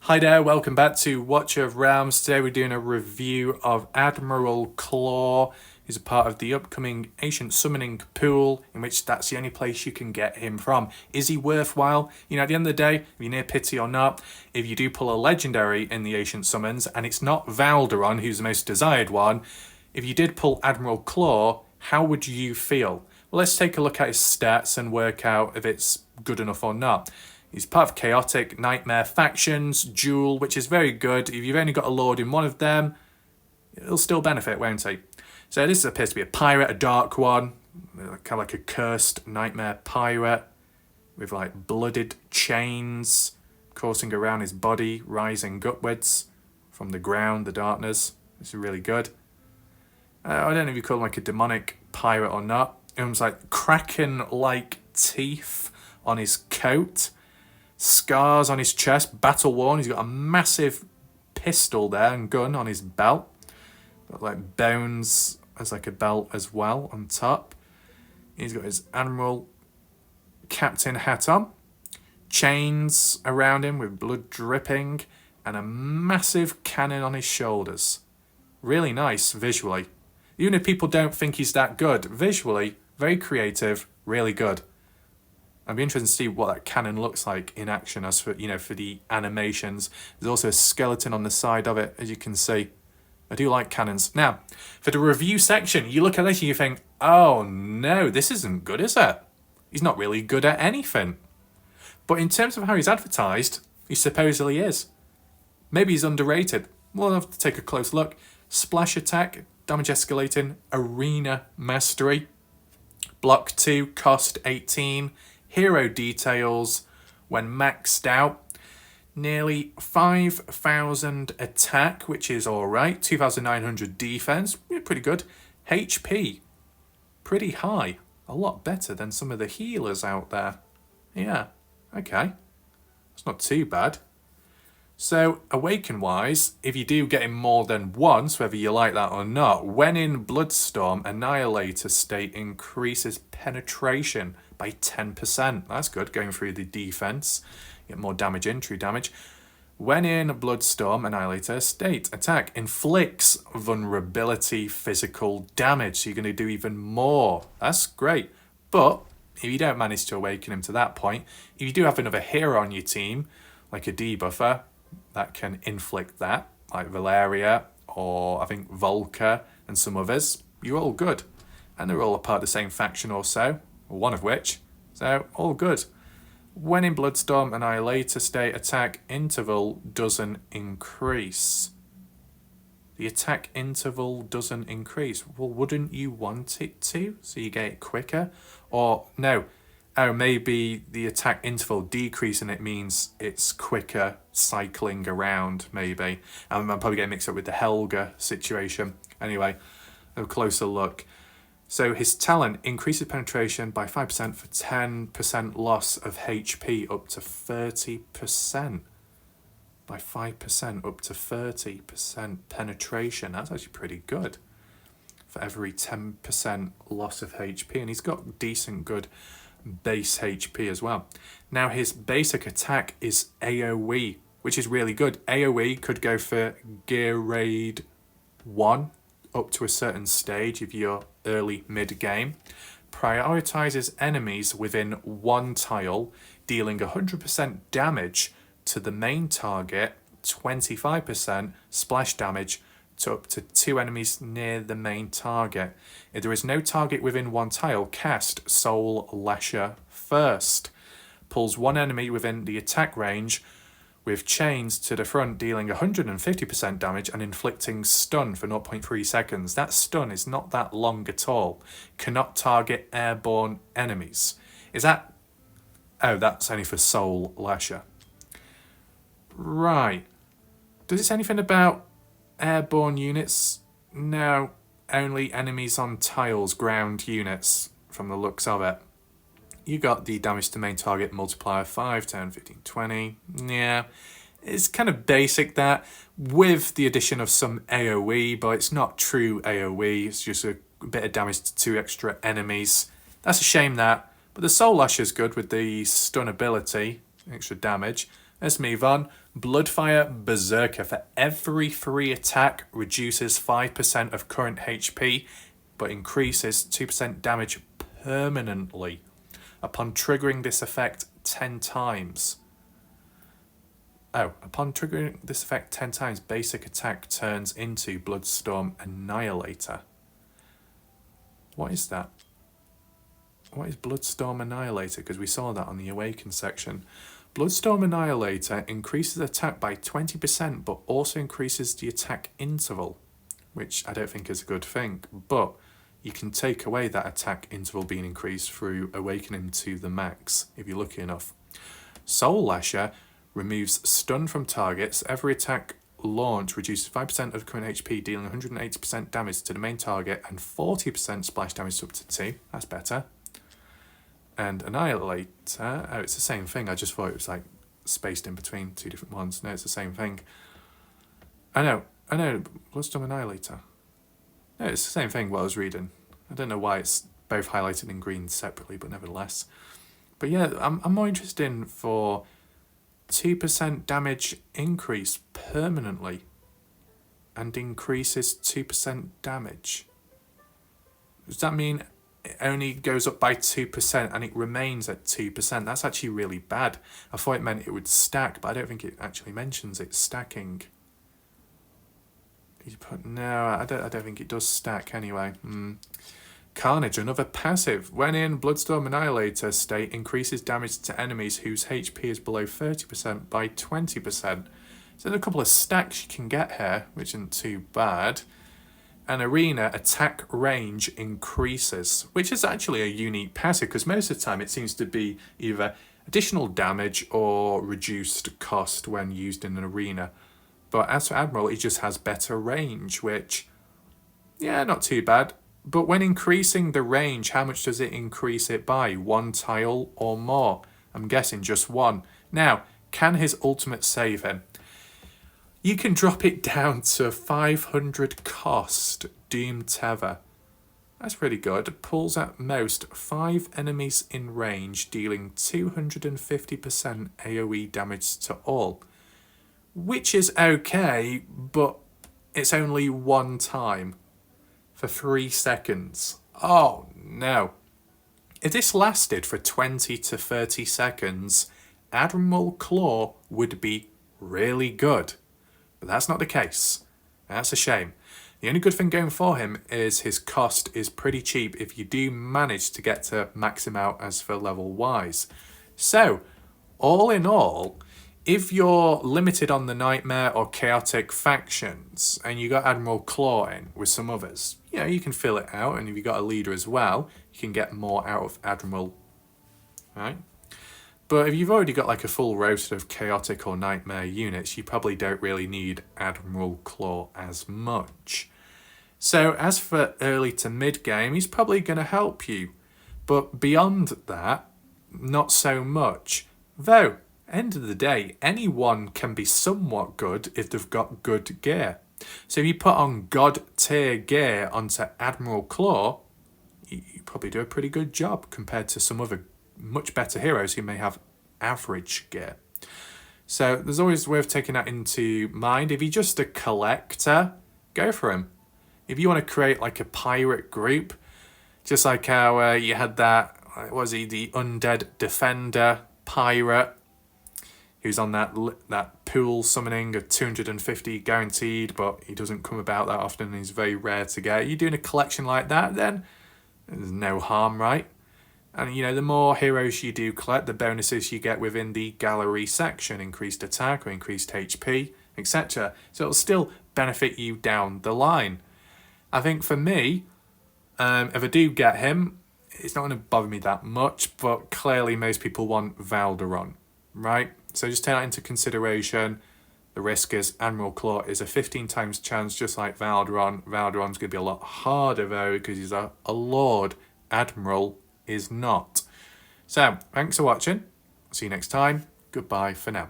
Hi there, welcome back to Watcher of Realms. Today we're doing a review of Admiral Claw. He's a part of the upcoming Ancient Summoning Pool, in which that's the only place you can get him from. Is he worthwhile? You know, at the end of the day, if you're near pity or not, if you do pull a legendary in the Ancient Summons, and it's not Valderon, who's the most desired one, if you did pull Admiral Claw, how would you feel? Well, let's take a look at his stats and work out if it's good enough or not. He's part of Chaotic Nightmare Factions, Duel, which is very good. If you've only got a Lord in one of them, it'll still benefit, won't he? So this appears to be a pirate, a dark one, kind of like a cursed Nightmare pirate, with like blooded chains coursing around his body, rising upwards from the ground, the darkness. This is really good. I don't know if you call him like a demonic pirate or not. It was like kraken-like teeth on his coat. Scars on his chest, battle worn. He's got a massive pistol there and gun on his belt. Got like bones as like a belt as well on top. He's got his Admiral Captain hat on. Chains around him with blood dripping. And a massive cannon on his shoulders. Really nice visually. Even if people don't think he's that good, visually, very creative, really good. I'd be interested to see what that cannon looks like in action as for, for the animations. There's also a skeleton on the side of it, as you can see. I do like cannons. Now, for the review section, you look at this and you think, oh no, this isn't good, is it? He's not really good at anything. But in terms of how he's advertised, he supposedly is. Maybe he's underrated. We'll have to take a close look. Splash attack, damage escalating, arena mastery. Block 2, cost 18. Hero details, when maxed out, nearly 5,000 attack, which is alright, 2,900 defense, pretty good. HP, pretty high, a lot better than some of the healers out there. Yeah, okay, it's not too bad. So, Awaken-wise, if you do get him more than once, whether you like that or not, when in Bloodstorm, Annihilator state increases penetration by 10%. That's good, going through the defense. Get more damage in, true damage. When in Bloodstorm, Annihilator state attack inflicts vulnerability physical damage. So you're going to do even more. That's great. But if you don't manage to awaken him to that point, if you do have another hero on your team, like a debuffer, that can inflict that, like Valeria or I think Volker and some others, you're all good. And they're all a part of the same faction or so, or one of which, so all good. When in Bloodstorm, Annihilator state, attack interval doesn't increase. The attack interval doesn't increase. Well, wouldn't you want it to, so you get it quicker? Or no, oh, maybe the attack interval decrease and it means it's quicker cycling around, maybe. I'm probably getting mixed up with the Helga situation. Anyway, a closer look. So his talent increases penetration by 5% for 10% loss of HP up to 30%. By 5% up to 30% penetration. That's actually pretty good. For every 10% loss of HP. And he's got decent good base HP as well. Now his basic attack is AoE, which is really good. AoE could go for Gear Raid 1 up to a certain stage if you're early mid-game. Prioritizes enemies within one tile, dealing 100% damage to the main target, 25% splash damage to up to 2 enemies near the main target. If there is no target within one tile, cast Soul Lasher first. Pulls one enemy within the attack range with chains to the front, dealing 150% damage and inflicting stun for 0.3 seconds. That stun is not that long at all. Cannot target airborne enemies. Is that... Oh, that's only for Soul Lasher. Right. Does it say anything about airborne units? No, only enemies on tiles, ground units, from the looks of it. You got the damage to main target multiplier 5, 10, 15, 20. Yeah, it's kind of basic that, with the addition of some AoE, but it's not true AoE. It's just a bit of damage to 2 extra enemies. That's a shame that, but the Soul Lasher's good with the stun ability, extra damage. Let's move on. Bloodfire Berserker. For every 3 attack, reduces 5% of current HP, but increases 2% damage permanently. Upon triggering this effect 10 times. Upon triggering this effect 10 times, basic attack turns into Bloodstorm Annihilator. What is that? What is Bloodstorm Annihilator? Because we saw that on the Awaken section. Bloodstorm Annihilator increases attack by 20%, but also increases the attack interval, which I don't think is a good thing. But you can take away that attack interval being increased through Awakening to the max, if you're lucky enough. Soul Lasher removes stun from targets. Every attack launch reduces 5% of current HP, dealing 180% damage to the main target and 40% splash damage up to 2. That's better. And Annihilator, it's the same thing. I just thought it was like spaced in between 2 different ones. No, it's the same thing. I know, Bloodstorm Annihilator. No, it's the same thing what I was reading. I don't know why it's both highlighted in green separately, but nevertheless. But yeah, I'm more interested in for 2% damage increase permanently and increases 2% damage. Does that mean it only goes up by 2% and it remains at 2%? That's actually really bad. I thought it meant it would stack, but I don't think it actually mentions it stacking. No, I don't think it does stack anyway. Carnage, another passive. When in Bloodstorm Annihilator state, increases damage to enemies whose HP is below 30% by 20%. So there's a couple of stacks you can get here, which isn't too bad. And Arena, attack range increases, which is actually a unique passive, because most of the time it seems to be either additional damage or reduced cost when used in an arena. But as for Admiral, he just has better range, which, yeah, not too bad. But when increasing the range, how much does it increase it by? 1 tile or more? I'm guessing just 1. Now, can his ultimate save him? You can drop it down to 500 cost Doom Tether. That's pretty good. It pulls at most 5 enemies in range, dealing 250% AoE damage to all. Which is okay, but it's only 1 time. For 3 seconds. Oh no. If this lasted for 20 to 30 seconds, Admiral Claw would be really good. But that's not the case. That's a shame. The only good thing going for him is his cost is pretty cheap if you do manage to get to max him out as for level wise. So, all in all, if you're limited on the Nightmare or Chaotic factions and you got Admiral Claw in with some others, you can fill it out, and if you got a leader as well, you can get more out of Admiral, right? But if you've already got like a full roster of Chaotic or Nightmare units, you probably don't really need Admiral Claw as much. So as for early to mid game, he's probably going to help you. But beyond that, not so much. Though, end of the day, anyone can be somewhat good if they've got good gear. So if you put on God tier gear onto Admiral Claw, you probably do a pretty good job compared to some other much better heroes who may have average gear. So there's always worth taking that into mind. If you're just a collector, go for him. If you want to create like a pirate group, just like how you had that, was he the Undead Defender pirate, who's on that pool summoning of 250 guaranteed, but he doesn't come about that often and he's very rare to get. You're doing a collection like that, then there's no harm, right? And the more heroes you do collect, the bonuses you get within the gallery section, increased attack or increased HP, etc. So it'll still benefit you down the line. I think for me, if I do get him, it's not going to bother me that much, but clearly most people want Valderon, right? So just take that into consideration. The risk is Admiral Claw is a 15 times chance, just like Valderon. Valderon's going to be a lot harder though, because he's a Lord. Admiral is not. So, thanks for watching. See you next time. Goodbye for now.